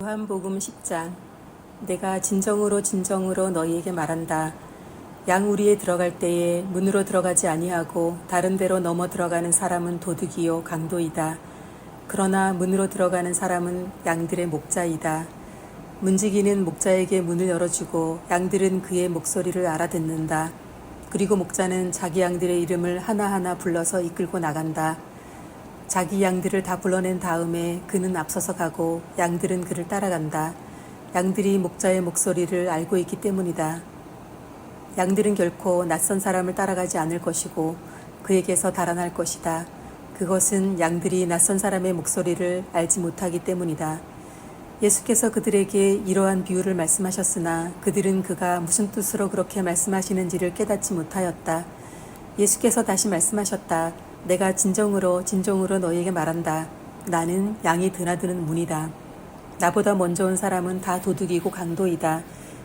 요한복음 10장. 내가 진정으로 진정으로 너희에게 말한다. 양우리에 들어갈 때에 문으로 들어가지 아니하고 다른 데로 넘어 들어가는 사람은 도둑이요 강도이다. 그러나 문으로 들어가는 사람은 양들의 목자이다. 문지기는 목자에게 문을 열어주고 양들은 그의 목소리를 알아듣는다. 그리고 목자는 자기 양들의 이름을 하나하나 불러서 이끌고 나간다. 자기 양들을 다 불러낸 다음에 그는 앞서서 가고 양들은 그를 따라간다. 양들이 목자의 목소리를 알고 있기 때문이다. 양들은 결코 낯선 사람을 따라가지 않을 것이고 그에게서 달아날 것이다. 그것은 양들이 낯선 사람의 목소리를 알지 못하기 때문이다. 예수께서 그들에게 이러한 비유를 말씀하셨으나 그들은 그가 무슨 뜻으로 그렇게 말씀하시는지를 깨닫지 못하였다. 예수께서 다시 말씀하셨다. 내가 진정으로 너희에게 말한다. 나는 양이 드나드는 문이다. 나보다 먼저 온 사람은 다 도둑이고 강도이다.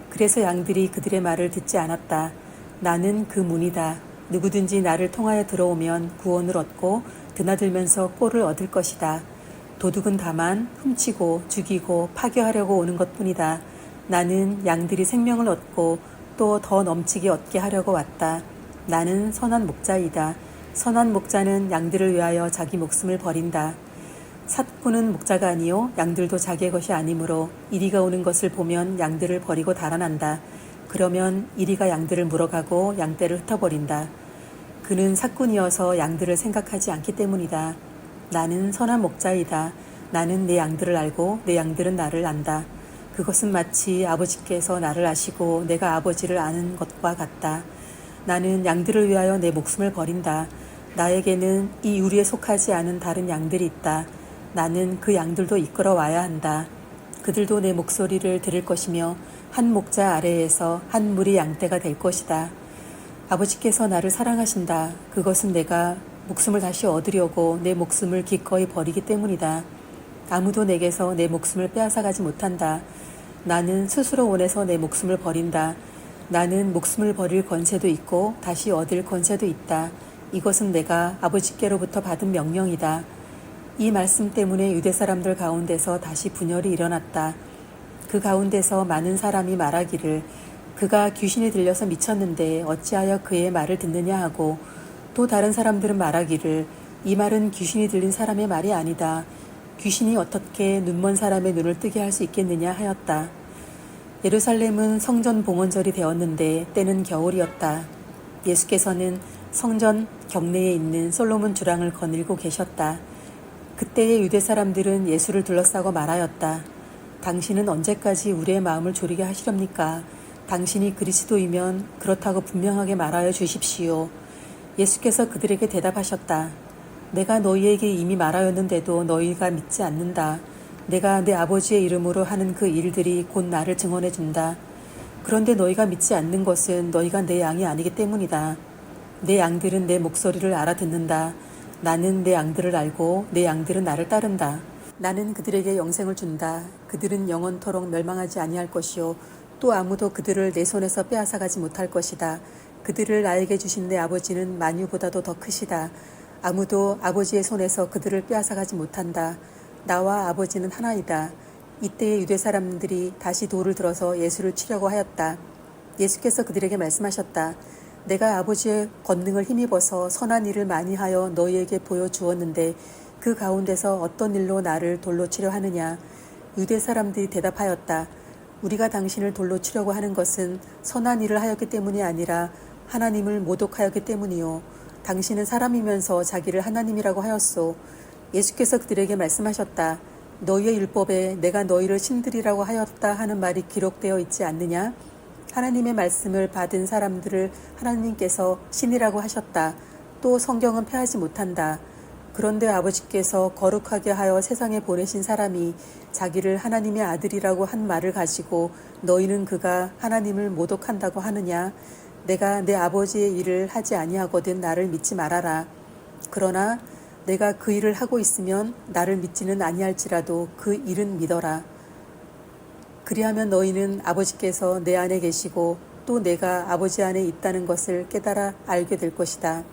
그래서 양들이 그들의 말을 듣지 않았다. 나는 그 문이다. 누구든지 나를 통하여 들어오면 구원을 얻고 드나들면서 꼴을 얻을 것이다. 도둑은 다만 훔치고 죽이고 파괴하려고 오는 것뿐이다. 나는 양들이 생명을 얻고 또 더 넘치게 얻게 하려고 왔다. 나는 선한 목자이다. 선한 목자는 양들을 위하여 자기 목숨을 버린다. 삿꾼은 목자가 아니요 양들도 자기의 것이 아니므로 이리가 오는 것을 보면 양들을 버리고 달아난다. 그러면 이리가 양들을 물어가고 양떼를 흩어버린다. 그는 삿꾼이어서 양들을 생각하지 않기 때문이다. 나는 선한 목자이다. 나는 내 양들을 알고 내 양들은 나를 안다. 그것은 마치 아버지께서 나를 아시고 내가 아버지를 아는 것과 같다. 나는 양들을 위하여 내 목숨을 버린다. 나에게는 이 유리에 속하지 않은 다른 양들이 있다. 나는 그 양들도 이끌어 와야 한다. 그들도 내 목소리를 들을 것이며 한 목자 아래에서 한 무리 양떼가 될 것이다. 아버지께서 나를 사랑하신다. 그것은 내가 목숨을 다시 얻으려고 내 목숨을 기꺼이 버리기 때문이다. 아무도 내게서 내 목숨을 빼앗아가지 못한다. 나는 스스로 원해서 내 목숨을 버린다. 나는 목숨을 버릴 권세도 있고 다시 얻을 권세도 있다. 이것은 내가 아버지께로부터 받은 명령이다. 이 말씀 때문에 유대 사람들 가운데서 다시 분열이 일어났다. 그 가운데서 많은 사람이 말하기를 그가 귀신이 들려서 미쳤는데 어찌하여 그의 말을 듣느냐 하고 또 다른 사람들은 말하기를 이 말은 귀신이 들린 사람의 말이 아니다. 귀신이 어떻게 눈먼 사람의 눈을 뜨게 할 수 있겠느냐 하였다. 예루살렘은 성전 봉헌절이 되었는데 때는 겨울이었다. 예수께서는 성전 경내에 있는 솔로몬 주랑을 거닐고 계셨다. 그때의 유대 사람들은 예수를 둘러싸고 말하였다. 당신은 언제까지 우리의 마음을 졸이게 하시렵니까? 당신이 그리스도이면 그렇다고 분명하게 말하여 주십시오. 예수께서 그들에게 대답하셨다. 내가 너희에게 이미 말하였는데도 너희가 믿지 않는다. 내가 내 아버지의 이름으로 하는 그 일들이 곧 나를 증언해 준다. 그런데 너희가 믿지 않는 것은 너희가 내 양이 아니기 때문이다. 내 양들은 내 목소리를 알아듣는다. 나는 내 양들을 알고 내 양들은 나를 따른다. 나는 그들에게 영생을 준다. 그들은 영원토록 멸망하지 아니할 것이요 또 아무도 그들을 내 손에서 빼앗아가지 못할 것이다. 그들을 나에게 주신 내 아버지는 만유보다도 더 크시다. 아무도 아버지의 손에서 그들을 빼앗아가지 못한다. 나와 아버지는 하나이다. 이때의 유대 사람들이 다시 돌을 들어서 예수를 치려고 하였다. 예수께서 그들에게 말씀하셨다. 내가 아버지의 권능을 힘입어서 선한 일을 많이 하여 너희에게 보여주었는데 그 가운데서 어떤 일로 나를 돌로 치려 하느냐. 유대 사람들이 대답하였다. 우리가 당신을 돌로 치려고 하는 것은 선한 일을 하였기 때문이 아니라 하나님을 모독하였기 때문이요. 당신은 사람이면서 자기를 하나님이라고 하였소. 예수께서 그들에게 말씀하셨다. 너희의 율법에 내가 너희를 신들이라고 하였다 하는 말이 기록되어 있지 않느냐? 하나님의 말씀을 받은 사람들을 하나님께서 신이라고 하셨다. 또 성경은 폐하지 못한다. 그런데 아버지께서 거룩하게 하여 세상에 보내신 사람이 자기를 하나님의 아들이라고 한 말을 가지고 너희는 그가 하나님을 모독한다고 하느냐? 내가 내 아버지의 일을 하지 아니하거든 나를 믿지 말아라. 그러나 내가 그 일을 하고 있으면 나를 믿지는 아니할지라도 그 일은 믿어라. 그리하면 너희는 아버지께서 내 안에 계시고 또 내가 아버지 안에 있다는 것을 깨달아 알게 될 것이다.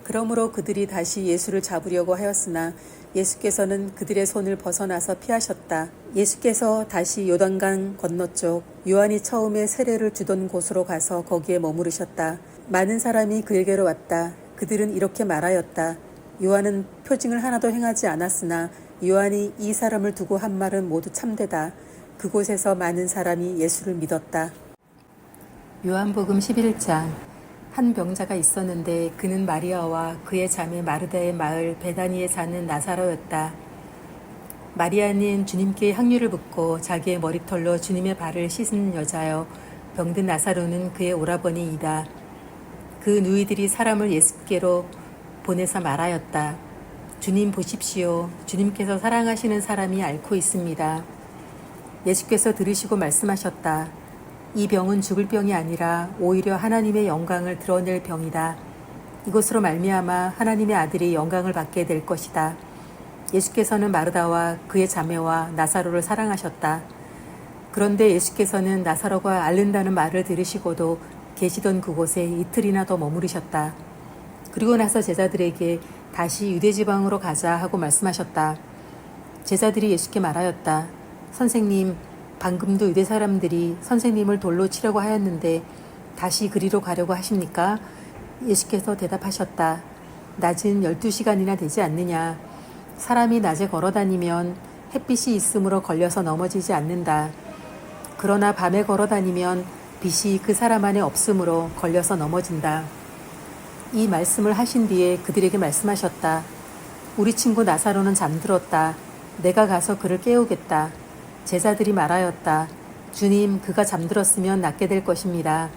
그러므로 그들이 다시 예수를 잡으려고 하였으나 예수께서는 그들의 손을 벗어나서 피하셨다. 예수께서 다시 요단강 건너쪽 요한이 처음에 세례를 주던 곳으로 가서 거기에 머무르셨다. 많은 사람이 그에게로 왔다. 그들은 이렇게 말하였다. 요한은 표징을 하나도 행하지 않았으나 요한이 이 사람을 두고 한 말은 모두 참되다. 그곳에서 많은 사람이 예수를 믿었다. 요한복음 11장. 한 병자가 있었는데 그는 마리아와 그의 자매 마르다의 마을 베다니에 사는 나사로였다. 마리아는 주님께 향유를 붓고 자기의 머리털로 주님의 발을 씻은 여자여, 병든 나사로는 그의 오라버니이다. 그 누이들이 사람을 예수께로 보내서 말하였다. 주님 보십시오. 주님께서 사랑하시는 사람이 앓고 있습니다. 예수께서 들으시고 말씀하셨다. 이 병은 죽을 병이 아니라 오히려 하나님의 영광을 드러낼 병이다. 이것으로 말미암아 하나님의 아들이 영광을 받게 될 것이다. 예수께서는 마르다와 그의 자매와 나사로를 사랑하셨다. 그런데 예수께서는 나사로가 앓는다는 말을 들으시고도 계시던 그곳에 이틀이나 더 머무르셨다. 그리고 나서 제자들에게 다시 유대지방으로 가자 하고 말씀하셨다. 제자들이 예수께 말하였다. 선생님, 방금도 유대 사람들이 선생님을 돌로 치려고 하였는데 다시 그리로 가려고 하십니까? 예수께서 대답하셨다. 낮은 12시간이나 되지 않느냐. 사람이 낮에 걸어다니면 햇빛이 있으므로 걸려서 넘어지지 않는다. 그러나 밤에 걸어다니면 빛이 그 사람 안에 없으므로 걸려서 넘어진다. 이 말씀을 하신 뒤에 그들에게 말씀하셨다. 우리 친구 나사로는 잠들었다. 내가 가서 그를 깨우겠다. 제자들이 말하였다. 주님, 그가 잠들었으면 낫게 될 것입니다.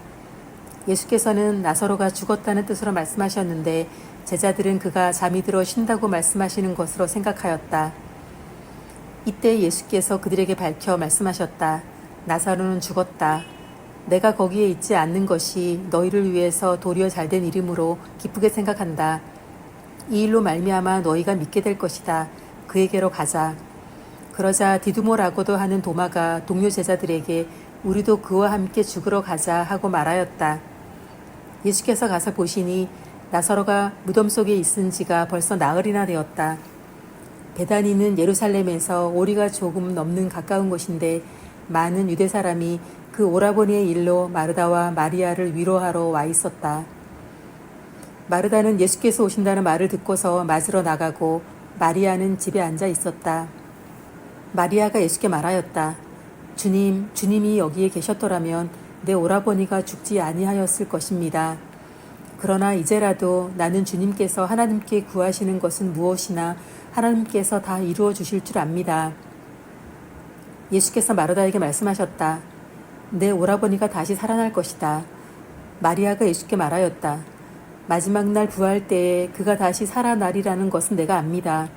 예수께서는 나사로가 죽었다는 뜻으로 말씀하셨는데 제자들은 그가 잠이 들어 쉰다고 말씀하시는 것으로 생각하였다. 이때 예수께서 그들에게 밝혀 말씀하셨다. 나사로는 죽었다. 내가 거기에 있지 않는 것이 너희를 위해서 도리어 잘된 일이므로 기쁘게 생각한다. 이 일로 말미암아 너희가 믿게 될 것이다. 그에게로 가자. 그러자 디두모라고도 하는 도마가 동료 제자들에게 우리도 그와 함께 죽으러 가자 하고 말하였다. 예수께서 가서 보시니 나사로가 무덤 속에 있은 지가 벌써 나흘이나 되었다. 베다니는 예루살렘에서 오리가 조금 넘는 가까운 곳인데 많은 유대 사람이 그 오라버니의 일로 마르다와 마리아를 위로하러 와 있었다. 마르다는 예수께서 오신다는 말을 듣고서 맞으러 나가고 마리아는 집에 앉아 있었다. 마리아가 예수께 말하였다. 주님, 주님이 여기에 계셨더라면 내 오라버니가 죽지 아니하였을 것입니다. 그러나 이제라도 나는 주님께서 하나님께 구하시는 것은 무엇이나 하나님께서 다 이루어 주실 줄 압니다. 예수께서 마르다에게 말씀하셨다. 내 오라버니가 다시 살아날 것이다. 마리아가 예수께 말하였다. 마지막 날 부활 때에 그가 다시 살아나리라는 것은 내가 압니다.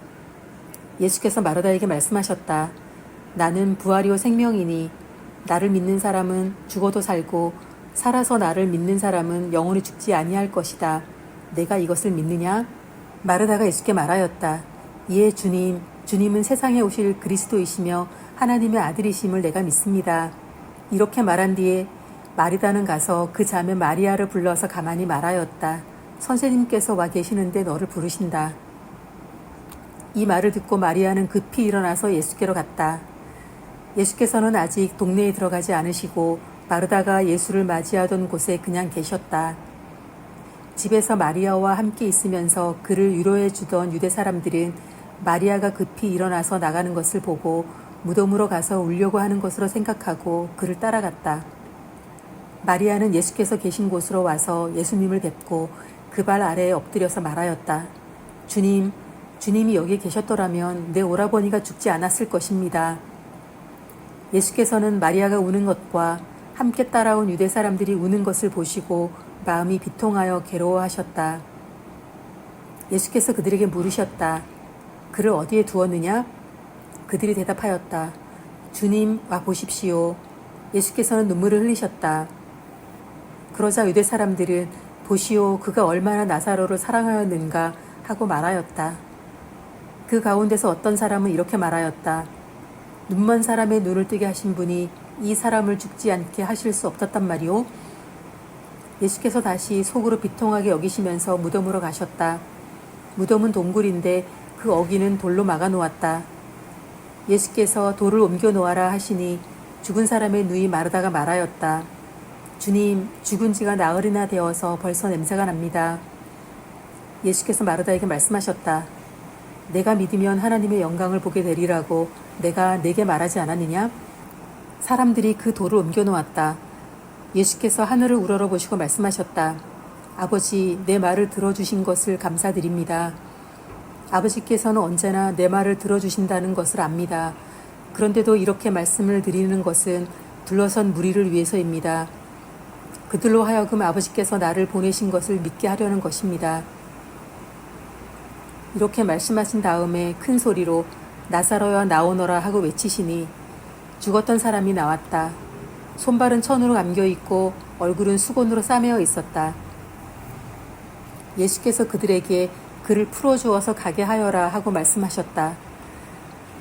예수께서 마르다에게 말씀하셨다. 나는 부활이요 생명이니 나를 믿는 사람은 죽어도 살고 살아서 나를 믿는 사람은 영원히 죽지 아니할 것이다. 내가 이것을 믿느냐? 마르다가 예수께 말하였다. 예, 주님, 주님은 세상에 오실 그리스도이시며 하나님의 아들이심을 내가 믿습니다. 이렇게 말한 뒤에 마리다는 가서 그 자매 마리아를 불러서 가만히 말하였다. 선생님께서 와 계시는데 너를 부르신다. 이 말을 듣고 마리아는 급히 일어나서 예수께로 갔다. 예수께서는 아직 동네에 들어가지 않으시고 마르다가 예수를 맞이하던 곳에 그냥 계셨다. 집에서 마리아와 함께 있으면서 그를 위로해 주던 유대 사람들은 마리아가 급히 일어나서 나가는 것을 보고 무덤으로 가서 울려고 하는 것으로 생각하고 그를 따라갔다. 마리아는 예수께서 계신 곳으로 와서 예수님을 뵙고 그 발 아래에 엎드려서 말하였다. 주님, 주님이 여기에 계셨더라면 내 오라버니가 죽지 않았을 것입니다. 예수께서는 마리아가 우는 것과 함께 따라온 유대 사람들이 우는 것을 보시고 마음이 비통하여 괴로워하셨다. 예수께서 그들에게 물으셨다. 그를 어디에 두었느냐? 그들이 대답하였다. 주님, 와 보십시오. 예수께서는 눈물을 흘리셨다. 그러자 유대 사람들은 보시오, 그가 얼마나 나사로를 사랑하였는가 하고 말하였다. 그 가운데서 어떤 사람은 이렇게 말하였다. 눈먼 사람의 눈을 뜨게 하신 분이 이 사람을 죽지 않게 하실 수 없었단 말이오. 예수께서 다시 속으로 비통하게 여기시면서 무덤으로 가셨다. 무덤은 동굴인데 그 그 어귀는 돌로 막아 놓았다. 예수께서 돌을 옮겨 놓아라 하시니 죽은 사람의 눈이 마르다가 말하였다. 주님, 죽은 지가 나흘이나 되어서 벌써 냄새가 납니다. 예수께서 마르다에게 말씀하셨다. 내가 믿으면 하나님의 영광을 보게 되리라고 내가 네게 말하지 않았느냐? 사람들이 그 돌을 옮겨 놓았다. 예수께서 하늘을 우러러 보시고 말씀하셨다. 아버지, 내 말을 들어주신 것을 감사드립니다. 아버지께서는 언제나 내 말을 들어주신다는 것을 압니다. 그런데도 이렇게 말씀을 드리는 것은 둘러선 무리를 위해서입니다. 그들로 하여금 아버지께서 나를 보내신 것을 믿게 하려는 것입니다. 이렇게 말씀하신 다음에 큰 소리로 나사로야 나오너라 하고 외치시니 죽었던 사람이 나왔다. 손발은 천으로 감겨있고 얼굴은 수건으로 싸매어 있었다. 예수께서 그들에게 그를 풀어주어서 가게 하여라 하고 말씀하셨다.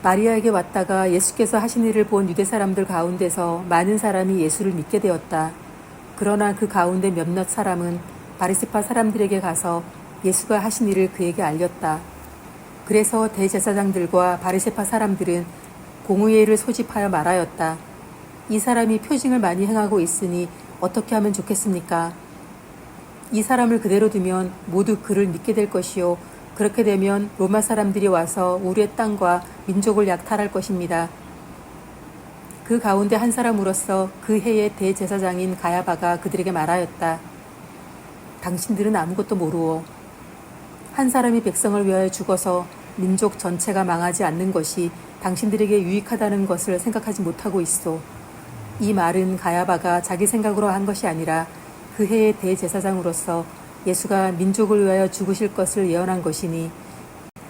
마리아에게 왔다가 예수께서 하신 일을 본 유대 사람들 가운데서 많은 사람이 예수를 믿게 되었다. 그러나 그 가운데 몇몇 사람은 바리새파 사람들에게 가서 예수가 하신 일을 그에게 알렸다. 그래서 대제사장들과 바리새파 사람들은 공의회를 소집하여 말하였다. 이 사람이 표징을 많이 행하고 있으니 어떻게 하면 좋겠습니까? 이 사람을 그대로 두면 모두 그를 믿게 될 것이요. 그렇게 되면 로마 사람들이 와서 우리의 땅과 민족을 약탈할 것입니다. 그 가운데 한 사람으로서 그 해의 대제사장인 가야바가 그들에게 말하였다. 당신들은 아무것도 모르오. 한 사람이 백성을 위하여 죽어서 민족 전체가 망하지 않는 것이 당신들에게 유익하다는 것을 생각하지 못하고 있소. 이 말은 가야바가 자기 생각으로 한 것이 아니라 그 해의 대제사장으로서 예수가 민족을 위하여 죽으실 것을 예언한 것이니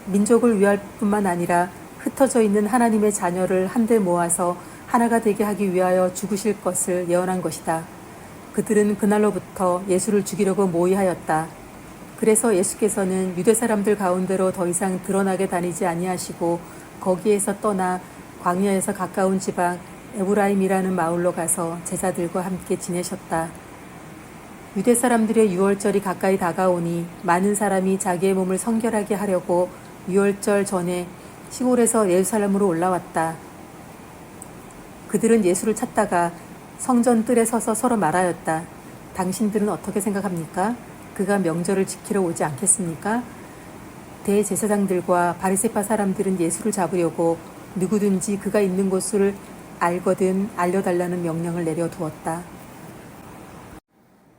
민족을 위할 뿐만 아니라 흩어져 있는 하나님의 자녀를 한데 모아서 하나가 되게 하기 위하여 죽으실 것을 예언한 것이다. 그들은 그날로부터 예수를 죽이려고 모의하였다. 그래서 예수께서는 유대 사람들 가운데로 더 이상 드러나게 다니지 아니하시고 거기에서 떠나 광야에서 가까운 지방 에브라임이라는 마을로 가서 제자들과 함께 지내셨다. 유대 사람들의 유월절이 가까이 다가오니 많은 사람이 자기의 몸을 성결하게 하려고 유월절 전에 시골에서 예루살렘으로 올라왔다. 그들은 예수를 찾다가 성전 뜰에 서서 서로 말하였다. 당신들은 어떻게 생각합니까? 그가 명절을 지키러 오지 않겠습니까? 대제사장들과 바리새파 사람들은 예수를 잡으려고 누구든지 그가 있는 곳을 알거든 알려달라는 명령을 내려두었다.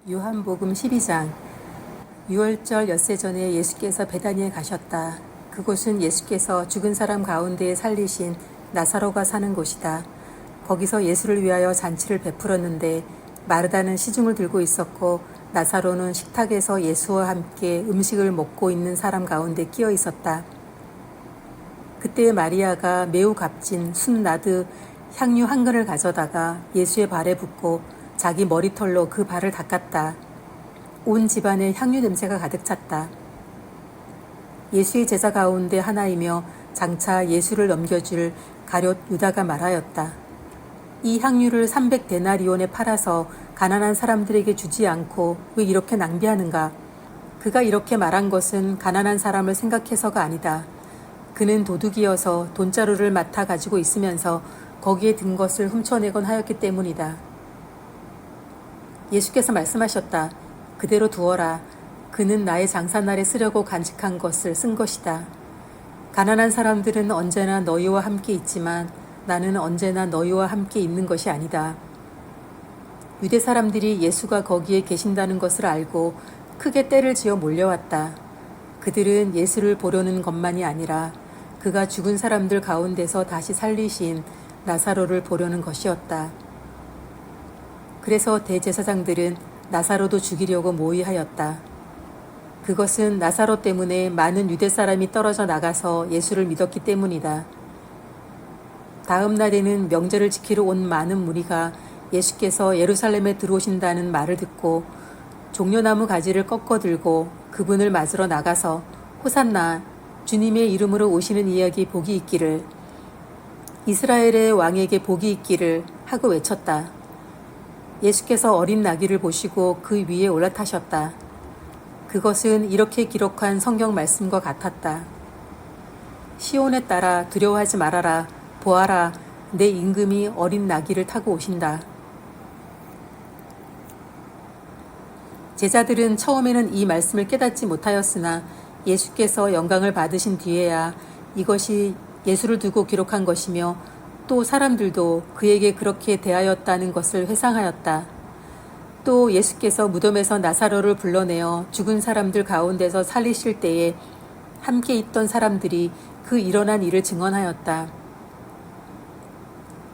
요한복음 12장. 유월절 엿새 전에 예수께서 베다니에 가셨다. 그곳은 예수께서 죽은 사람 가운데에 살리신 나사로가 사는 곳이다. 거기서 예수를 위하여 잔치를 베풀었는데 마르다는 시중을 들고 있었고 나사로는 식탁에서 예수와 함께 음식을 먹고 있는 사람 가운데 끼어 있었다. 그때 마리아가 매우 값진 순나드 향유 한 근을 가져다가 예수의 발에 붓고 자기 머리털로 그 발을 닦았다. 온 집안에 향유 냄새가 가득 찼다. 예수의 제자 가운데 하나이며 장차 예수를 넘겨줄 가룟 유다가 말하였다. 이 향유를 300데나리온에 팔아서 가난한 사람들에게 주지 않고 왜 이렇게 낭비하는가? 그가 이렇게 말한 것은 가난한 사람을 생각해서가 아니다. 그는 도둑이어서 돈자루를 맡아 가지고 있으면서 거기에 든 것을 훔쳐내곤 하였기 때문이다. 예수께서 말씀하셨다. 그대로 두어라. 그는 나의 장사날에 쓰려고 간직한 것을 쓴 것이다. 가난한 사람들은 언제나 너희와 함께 있지만 나는 언제나 너희와 함께 있는 것이 아니다. 유대 사람들이 예수가 거기에 계신다는 것을 알고 크게 떼를 지어 몰려왔다. 그들은 예수를 보려는 것만이 아니라 그가 죽은 사람들 가운데서 다시 살리신 나사로를 보려는 것이었다. 그래서 대제사장들은 나사로도 죽이려고 모의하였다. 그것은 나사로 때문에 많은 유대 사람이 떨어져 나가서 예수를 믿었기 때문이다. 다음 날에는 명절을 지키러 온 많은 무리가 예수께서 예루살렘에 들어오신다는 말을 듣고 종려나무 가지를 꺾어 들고 그분을 맞으러 나가서 호산나 주님의 이름으로 오시는 이에게 복이 있기를 이스라엘의 왕에게 복이 있기를 하고 외쳤다. 예수께서 어린 나귀를 보시고 그 위에 올라타셨다. 그것은 이렇게 기록한 성경 말씀과 같았다. 시온에 따라 두려워하지 말아라. 보아라, 내 임금이 어린 나귀를 타고 오신다. 제자들은 처음에는 이 말씀을 깨닫지 못하였으나 예수께서 영광을 받으신 뒤에야 이것이 예수를 두고 기록한 것이며 또 사람들도 그에게 그렇게 대하였다는 것을 회상하였다. 또 예수께서 무덤에서 나사로를 불러내어 죽은 사람들 가운데서 살리실 때에 함께 있던 사람들이 그 일어난 일을 증언하였다.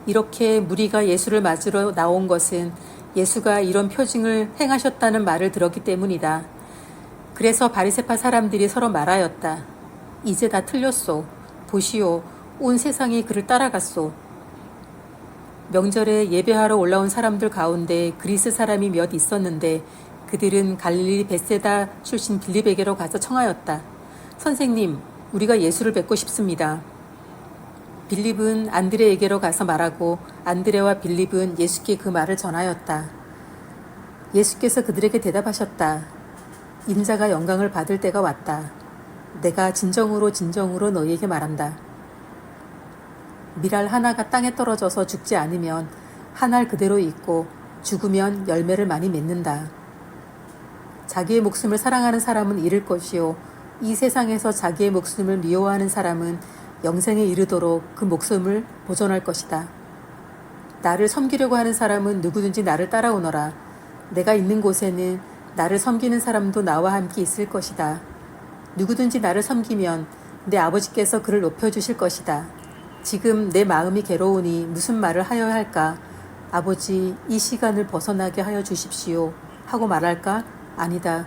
이렇게 무리가 예수를 맞으러 나온 것은 예수가 이런 표징을 행하셨다는 말을 들었기 때문이다. 그래서 바리새파 사람들이 서로 말하였다. 이제 다 틀렸소. 보시오. 온 세상이 그를 따라갔소. 명절에 예배하러 올라온 사람들 가운데 그리스 사람이 몇 있었는데 그들은 갈릴리 벳세다 출신 빌립에게로 가서 청하였다. 선생님, 우리가 예수를 뵙고 싶습니다. 빌립은 안드레에게로 가서 말하고 안드레와 빌립은 예수께 그 말을 전하였다. 예수께서 그들에게 대답하셨다. 인자가 영광을 받을 때가 왔다. 내가 진정으로 너희에게 말한다. 밀알 하나가 땅에 떨어져서 죽지 않으면 한 알 그대로 있고 죽으면 열매를 많이 맺는다. 자기의 목숨을 사랑하는 사람은 잃을 것이요 이 세상에서 자기의 목숨을 미워하는 사람은 영생에 이르도록 그 목숨을 보존할 것이다. 나를 섬기려고 하는 사람은 누구든지 나를 따라오너라. 내가 있는 곳에는 나를 섬기는 사람도 나와 함께 있을 것이다. 누구든지 나를 섬기면 내 아버지께서 그를 높여주실 것이다. 지금 내 마음이 괴로우니 무슨 말을 하여야 할까? 아버지, 이 시간을 벗어나게 하여 주십시오. 하고 말할까? 아니다.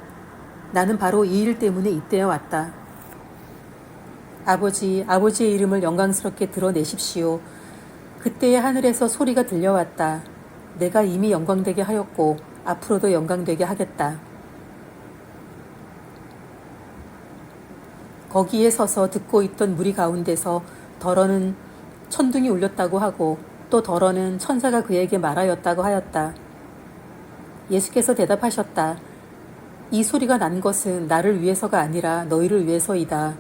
나는 바로 이 일 때문에 이때에 왔다. 아버지, 아버지의 이름을 영광스럽게 드러내십시오. 그때의 하늘에서 소리가 들려왔다. 내가 이미 영광되게 하였고 앞으로도 영광되게 하겠다. 거기에 서서 듣고 있던 무리 가운데서 더러는 천둥이 울렸다고 하고 또 더러는 천사가 그에게 말하였다고 하였다. 예수께서 대답하셨다. 이 소리가 난 것은 나를 위해서가 아니라 너희를 위해서이다.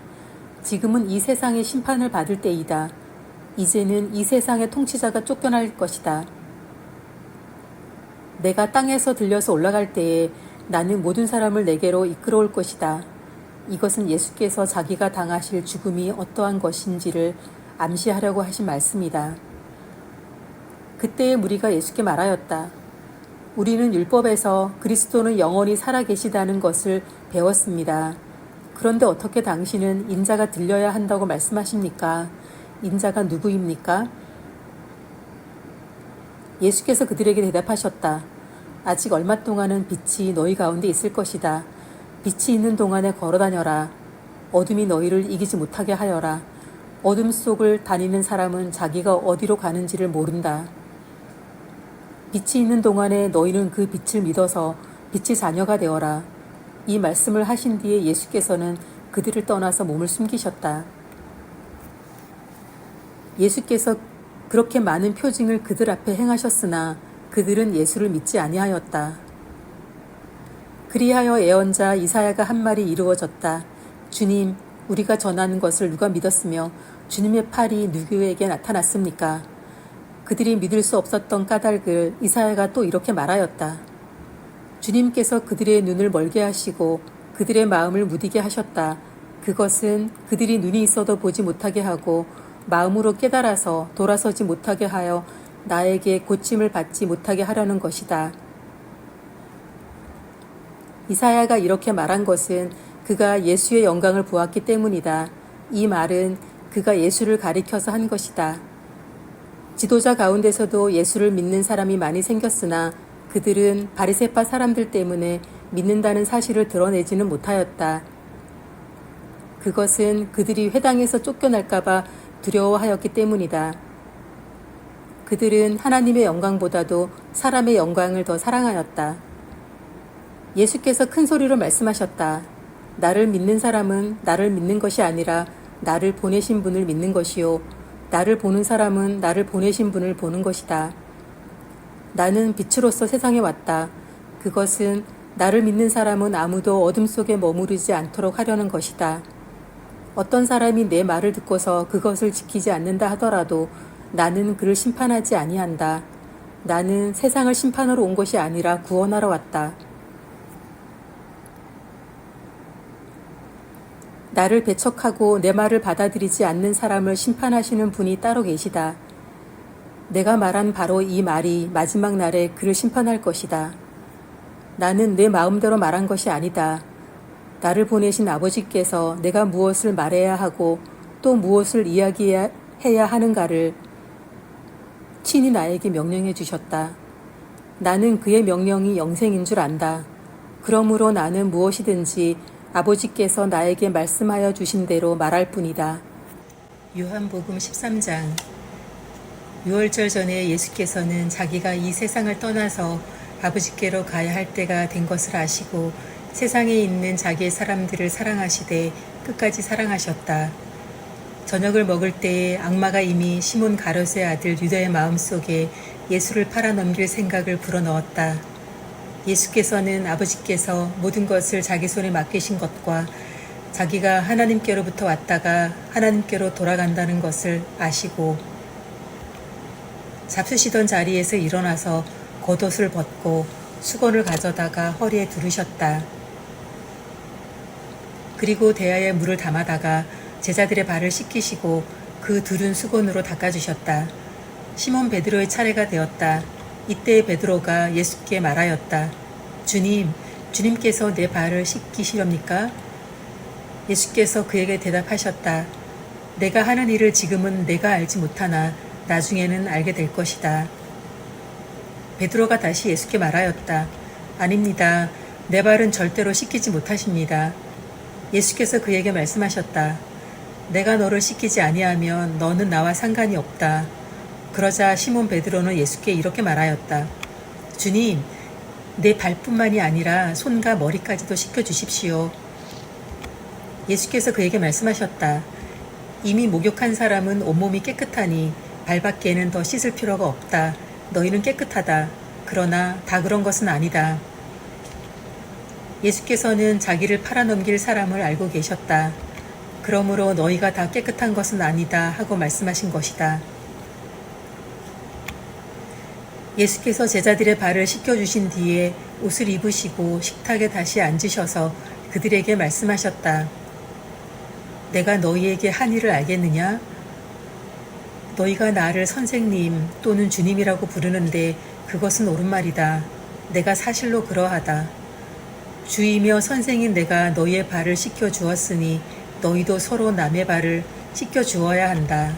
지금은 이 세상의 심판을 받을 때이다. 이제는 이 세상의 통치자가 쫓겨날 것이다. 내가 땅에서 들려서 올라갈 때에 나는 모든 사람을 내게로 이끌어올 것이다. 이것은 예수께서 자기가 당하실 죽음이 어떠한 것인지를 암시하려고 하신 말씀이다. 그때의 무리가 예수께 말하였다. 우리는 율법에서 그리스도는 영원히 살아계시다는 것을 배웠습니다. 그런데 어떻게 당신은 인자가 들려야 한다고 말씀하십니까? 인자가 누구입니까? 예수께서 그들에게 대답하셨다. 아직 얼마 동안은 빛이 너희 가운데 있을 것이다. 빛이 있는 동안에 걸어다녀라. 어둠이 너희를 이기지 못하게 하여라. 어둠 속을 다니는 사람은 자기가 어디로 가는지를 모른다. 빛이 있는 동안에 너희는 그 빛을 믿어서 빛의 자녀가 되어라. 이 말씀을 하신 뒤에 예수께서는 그들을 떠나서 몸을 숨기셨다. 예수께서 그렇게 많은 표징을 그들 앞에 행하셨으나 그들은 예수를 믿지 아니하였다. 그리하여 예언자 이사야가 한 말이 이루어졌다. 주님, 우리가 전하는 것을 누가 믿었으며 주님의 팔이 누구에게 나타났습니까? 그들이 믿을 수 없었던 까닭을 이사야가 또 이렇게 말하였다. 주님께서 그들의 눈을 멀게 하시고 그들의 마음을 무디게 하셨다. 그것은 그들이 눈이 있어도 보지 못하게 하고 마음으로 깨달아서 돌아서지 못하게 하여 나에게 고침을 받지 못하게 하려는 것이다. 이사야가 이렇게 말한 것은 그가 예수의 영광을 보았기 때문이다. 이 말은 그가 예수를 가리켜서 한 것이다. 지도자 가운데서도 예수를 믿는 사람이 많이 생겼으나 그들은 바리새파 사람들 때문에 믿는다는 사실을 드러내지는 못하였다. 그것은 그들이 회당에서 쫓겨날까봐 두려워하였기 때문이다. 그들은 하나님의 영광보다도 사람의 영광을 더 사랑하였다. 예수께서 큰 소리로 말씀하셨다. 나를 믿는 사람은 나를 믿는 것이 아니라 나를 보내신 분을 믿는 것이요. 나를 보는 사람은 나를 보내신 분을 보는 것이다. 나는 빛으로서 세상에 왔다. 그것은 나를 믿는 사람은 아무도 어둠 속에 머무르지 않도록 하려는 것이다. 어떤 사람이 내 말을 듣고서 그것을 지키지 않는다 하더라도 나는 그를 심판하지 아니한다. 나는 세상을 심판하러 온 것이 아니라 구원하러 왔다. 나를 배척하고 내 말을 받아들이지 않는 사람을 심판하시는 분이 따로 계시다. 내가 말한 바로 이 말이 마지막 날에 그를 심판할 것이다. 나는 내 마음대로 말한 것이 아니다. 나를 보내신 아버지께서 내가 무엇을 말해야 하고 또 무엇을 이야기해야 하는가를 친히 나에게 명령해 주셨다. 나는 그의 명령이 영생인 줄 안다. 그러므로 나는 무엇이든지 아버지께서 나에게 말씀하여 주신 대로 말할 뿐이다. 요한복음 13장. 유월절 전에 예수께서는 자기가 이 세상을 떠나서 아버지께로 가야 할 때가 된 것을 아시고 세상에 있는 자기의 사람들을 사랑하시되 끝까지 사랑하셨다. 저녁을 먹을 때에 악마가 이미 시몬 가롯의 아들 유다의 마음속에 예수를 팔아넘길 생각을 불어넣었다. 예수께서는 아버지께서 모든 것을 자기 손에 맡기신 것과 자기가 하나님께로부터 왔다가 하나님께로 돌아간다는 것을 아시고 잡수시던 자리에서 일어나서 겉옷을 벗고 수건을 가져다가 허리에 두르셨다. 그리고 대야에 물을 담아다가 제자들의 발을 씻기시고 그 두른 수건으로 닦아주셨다. 시몬 베드로의 차례가 되었다. 이때 베드로가 예수께 말하였다. 주님, 주님께서 내 발을 씻기시렵니까? 예수께서 그에게 대답하셨다. 내가 하는 일을 지금은 내가 알지 못하나 나중에는 알게 될 것이다. 베드로가 다시 예수께 말하였다. 아닙니다. 내 발은 절대로 씻기지 못하십니다. 예수께서 그에게 말씀하셨다. 내가 너를 씻기지 아니하면 너는 나와 상관이 없다. 그러자 시몬 베드로는 예수께 이렇게 말하였다. 주님, 내 발뿐만이 아니라 손과 머리까지도 씻겨주십시오. 예수께서 그에게 말씀하셨다. 이미 목욕한 사람은 온몸이 깨끗하니 발밖에는 더 씻을 필요가 없다. 너희는 깨끗하다. 그러나 다 그런 것은 아니다. 예수께서는 자기를 팔아넘길 사람을 알고 계셨다. 그러므로 너희가 다 깨끗한 것은 아니다 하고 말씀하신 것이다. 예수께서 제자들의 발을 씻겨주신 뒤에 옷을 입으시고 식탁에 다시 앉으셔서 그들에게 말씀하셨다. 내가 너희에게 한 일을 알겠느냐? 너희가 나를 선생님 또는 주님이라고 부르는데 그것은 옳은 말이다. 내가 사실로 그러하다. 주이며 선생인 내가 너희의 발을 씻겨 주었으니 너희도 서로 남의 발을 씻겨 주어야 한다.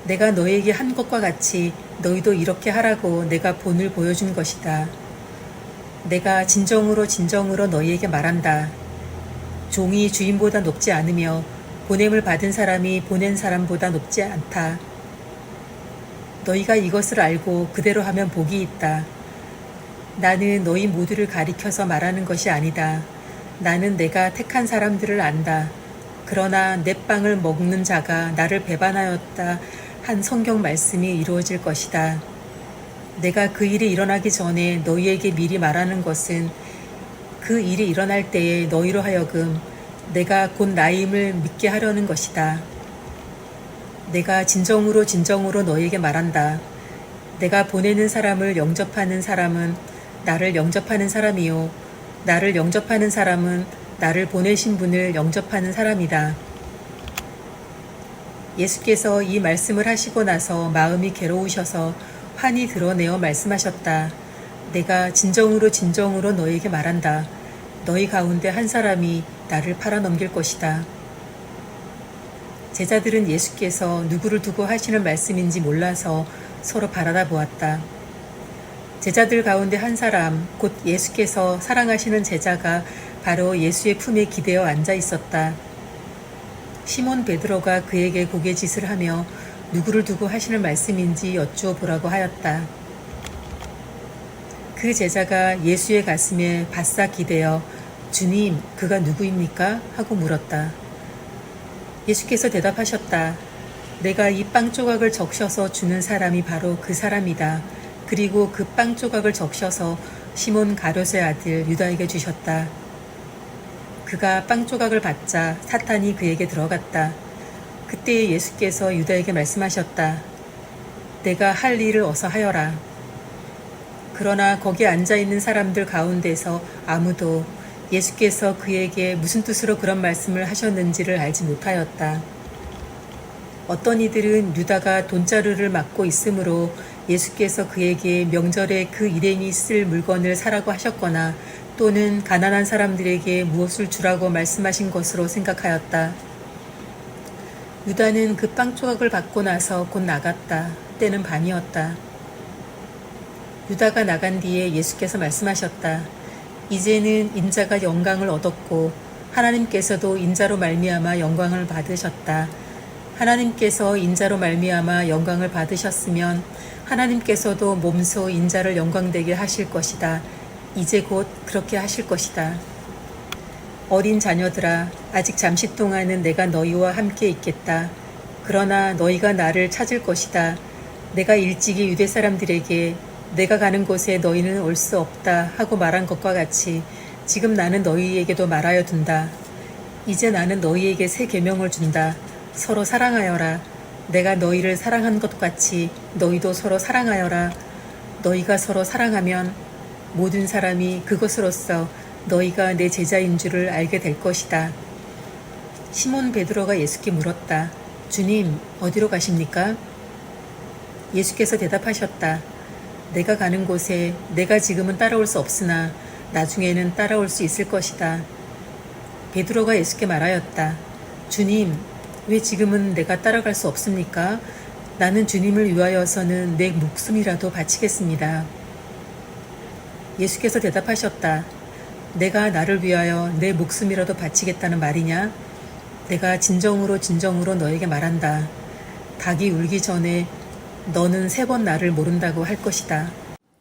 내가 너희에게 한 것과 같이 너희도 이렇게 하라고 내가 본을 보여준 것이다. 내가 진정으로 너희에게 말한다. 종이 주인보다 높지 않으며 보냄을 받은 사람이 보낸 사람보다 높지 않다. 너희가 이것을 알고 그대로 하면 복이 있다. 나는 너희 모두를 가리켜서 말하는 것이 아니다. 나는 내가 택한 사람들을 안다. 그러나 내 빵을 먹는 자가 나를 배반하였다 한 성경 말씀이 이루어질 것이다. 내가 그 일이 일어나기 전에 너희에게 미리 말하는 것은 그 일이 일어날 때에 너희로 하여금 내가 곧 나임을 믿게 하려는 것이다. 내가 진정으로 너희에게 말한다. 내가 보내는 사람을 영접하는 사람은 나를 영접하는 사람이요. 나를 영접하는 사람은 나를 보내신 분을 영접하는 사람이다. 예수께서 이 말씀을 하시고 나서 마음이 괴로우셔서 환히 드러내어 말씀하셨다. 내가 진정으로 너희에게 말한다. 너희 가운데 한 사람이 나를 팔아넘길 것이다. 제자들은 예수께서 누구를 두고 하시는 말씀인지 몰라서 서로 바라다 보았다. 제자들 가운데 한 사람, 곧 예수께서 사랑하시는 제자가 바로 예수의 품에 기대어 앉아 있었다. 시몬 베드로가 그에게 고개짓을 하며 누구를 두고 하시는 말씀인지 여쭈어 보라고 하였다. 그 제자가 예수의 가슴에 바싹 기대어 주님, 그가 누구입니까? 하고 물었다. 예수께서 대답하셨다. 내가 이 빵 조각을 적셔서 주는 사람이 바로 그 사람이다. 그리고 그 빵 조각을 적셔서 시몬 가롯의 아들 유다에게 주셨다. 그가 빵 조각을 받자 사탄이 그에게 들어갔다. 그때 예수께서 유다에게 말씀하셨다. 내가 할 일을 어서 하여라. 그러나 거기 앉아있는 사람들 가운데서 아무도 예수께서 그에게 무슨 뜻으로 그런 말씀을 하셨는지를 알지 못하였다. 어떤 이들은 유다가 돈자루를 맡고 있으므로 예수께서 그에게 명절에 그 일행이 쓸 물건을 사라고 하셨거나 또는 가난한 사람들에게 무엇을 주라고 말씀하신 것으로 생각하였다. 유다는 그 빵 조각을 받고 나서 곧 나갔다. 때는 밤이었다. 유다가 나간 뒤에 예수께서 말씀하셨다. 이제는 인자가 영광을 얻었고 하나님께서도 인자로 말미암아 영광을 받으셨다. 하나님께서 인자로 말미암아 영광을 받으셨으면 하나님께서도 몸소 인자를 영광되게 하실 것이다. 이제 곧 그렇게 하실 것이다. 어린 자녀들아, 아직 잠시 동안은 내가 너희와 함께 있겠다. 그러나 너희가 나를 찾을 것이다. 내가 일찍이 유대 사람들에게 내가 가는 곳에 너희는 올 수 없다 하고 말한 것과 같이 지금 나는 너희에게도 말하여 둔다. 이제 나는 너희에게 새 계명을 준다. 서로 사랑하여라. 내가 너희를 사랑한 것 같이 너희도 서로 사랑하여라. 너희가 서로 사랑하면 모든 사람이 그것으로써 너희가 내 제자인 줄을 알게 될 것이다. 시몬 베드로가 예수께 물었다. 주님, 어디로 가십니까? 예수께서 대답하셨다. 내가 가는 곳에 내가 지금은 따라올 수 없으나 나중에는 따라올 수 있을 것이다. 베드로가 예수께 말하였다. 주님, 왜 지금은 내가 따라갈 수 없습니까? 나는 주님을 위하여서는 내 목숨이라도 바치겠습니다. 예수께서 대답하셨다. 내가 나를 위하여 내 목숨이라도 바치겠다는 말이냐? 내가 진정으로 너에게 말한다. 닭이 울기 전에 너는 3번 나를 모른다고 할 것이다.